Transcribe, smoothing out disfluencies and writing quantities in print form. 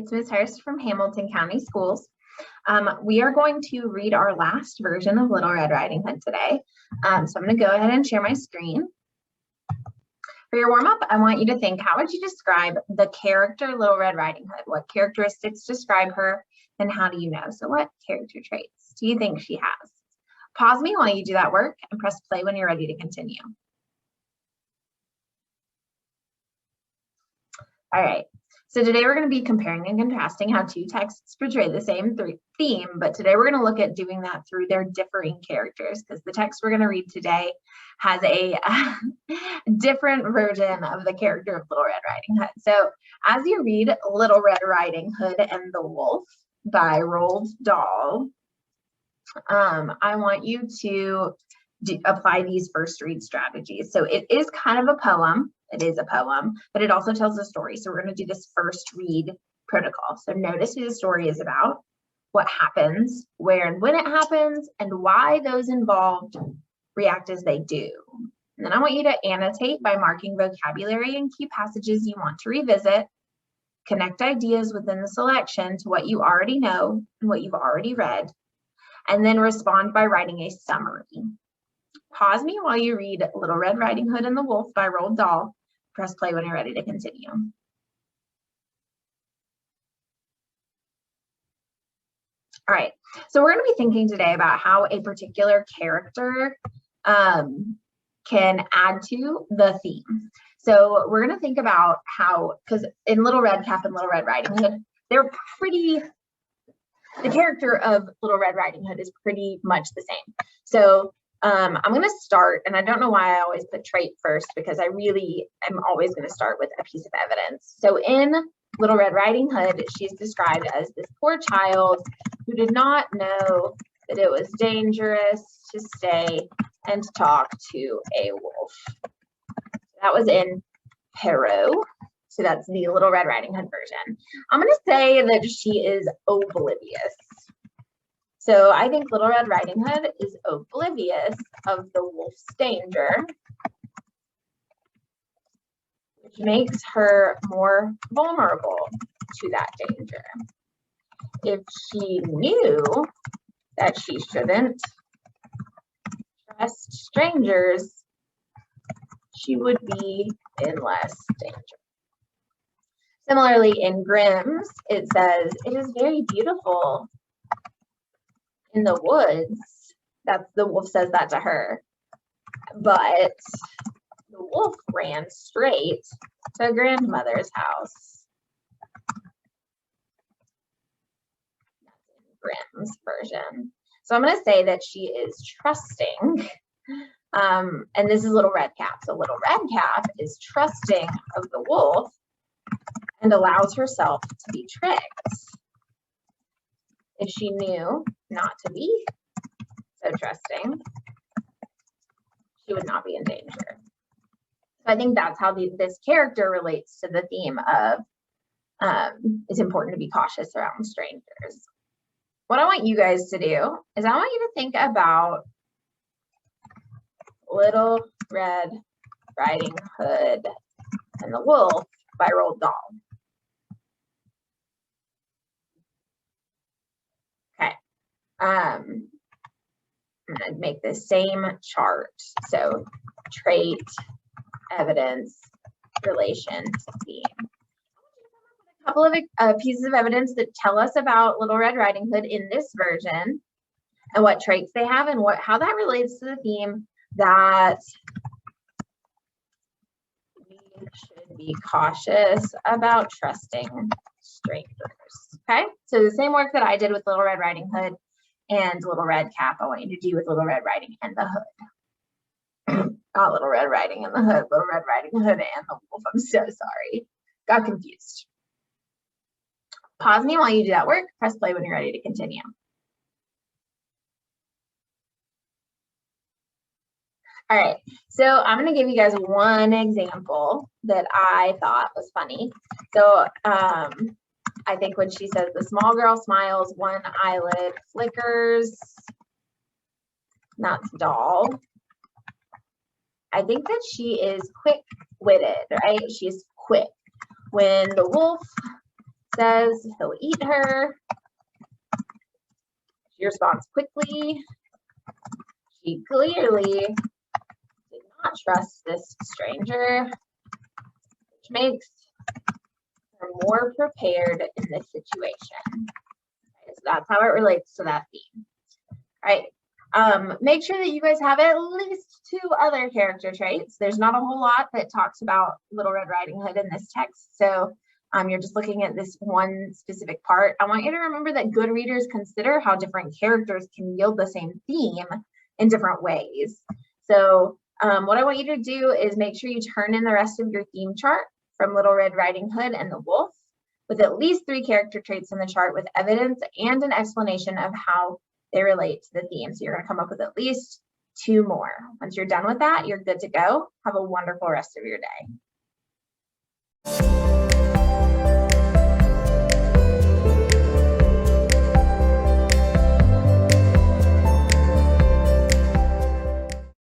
It's Ms. Hurst from Hamilton County Schools. We are going to read our last version of Little Red Riding Hood today. So I'm going to go ahead and share my screen. For your warm-up, I want you to think, how would you describe the character Little Red Riding Hood? What characteristics describe her, and how do you know? So what character traits do you think she has? Pause me while you do that work and press play when you're ready to continue. All right, so today we're going to be comparing and contrasting how two texts portray the same theme, but today we're going to look at doing that through their differing characters, because the text we're going to read today has a different version of the character of Little Red Riding Hood. So as you read Little Red Riding Hood and the Wolf by Roald Dahl, I want you to apply these first read strategies. So it is kind of a poem. It is a poem, but it also tells a story. So we're going to do this first read protocol. So notice who the story is about, what happens, where and when it happens, and why those involved react as they do. And then I want you to annotate by marking vocabulary and key passages you want to revisit, connect ideas within the selection to what you already know and what you've already read, and then respond by writing a summary. Pause me while you read Little Red Riding Hood and the Wolf by Roald Dahl. Press play when you're ready to continue. All right, so we're going to be thinking today about how a particular character can add to the theme. So we're going to think about how, because in Little Red Cap and Little Red Riding Hood, they're pretty, the character of Little Red Riding Hood is pretty much the same. So I'm going to start, and I don't know why I always put trait first, because I really am always going to start with a piece of evidence. So in Little Red Riding Hood, she's described as this poor child who did not know that it was dangerous to stay and talk to a wolf. That was in Perrault. So that's the Little Red Riding Hood version. I'm going to say that she is oblivious. So I think Little Red Riding Hood is oblivious of the wolf's danger, which makes her more vulnerable to that danger. If she knew that she shouldn't trust strangers, she would be in less danger. Similarly, in Grimm's, it says, "It is very beautiful in the woods." That's the wolf says that to her. But the wolf ran straight to grandmother's house. That's in Grimm's version. So I'm going to say that she is trusting. And this is Little Red Cap. So Little Red Cap is trusting of the wolf and allows herself to be tricked. If she knew not to be so trusting, she would not be in danger. So I think that's how this character relates to the theme of it's important to be cautious around strangers. What I want you guys to do is I want you to think about Little Red Riding Hood and the Wolf by Roald Dahl. Okay. I'm going to make the same chart. So trait, evidence, relation to theme. A couple of pieces of evidence that tell us about Little Red Riding Hood in this version and what traits they have and how that relates to the theme that we should be cautious about trusting strangers. Okay, so the same work that I did with Little Red Riding Hood and Little Red Cap, I want you to do with Little Red Riding and the Hood. Not Little Red Riding and the Hood, Little Red Riding Hood and the Wolf. I'm so sorry. Got confused. Pause me while you do that work. Press play when you're ready to continue. All right, so I'm going to give you guys one example that I thought was funny. So I think when she says the small girl smiles, one eyelid flickers, that's Dahl. I think that she is quick-witted, right? She's quick. When the wolf says he'll eat her. She responds quickly. She clearly did not trust this stranger, which makes her more prepared in this situation. Okay, so that's how it relates to that theme. All right. Make sure that you guys have at least 2 other character traits. There's not a whole lot that talks about Little Red Riding Hood in this text, so you're just looking at this one specific part. I want you to remember that good readers consider how different characters can yield the same theme in different ways. So what I want you to do is make sure you turn in the rest of your theme chart from Little Red Riding Hood and the Wolf with at least 3 character traits in the chart with evidence and an explanation of how they relate to the theme. So you're going to come up with at least 2 more. Once you're done with that, you're good to go. Have a wonderful rest of your day.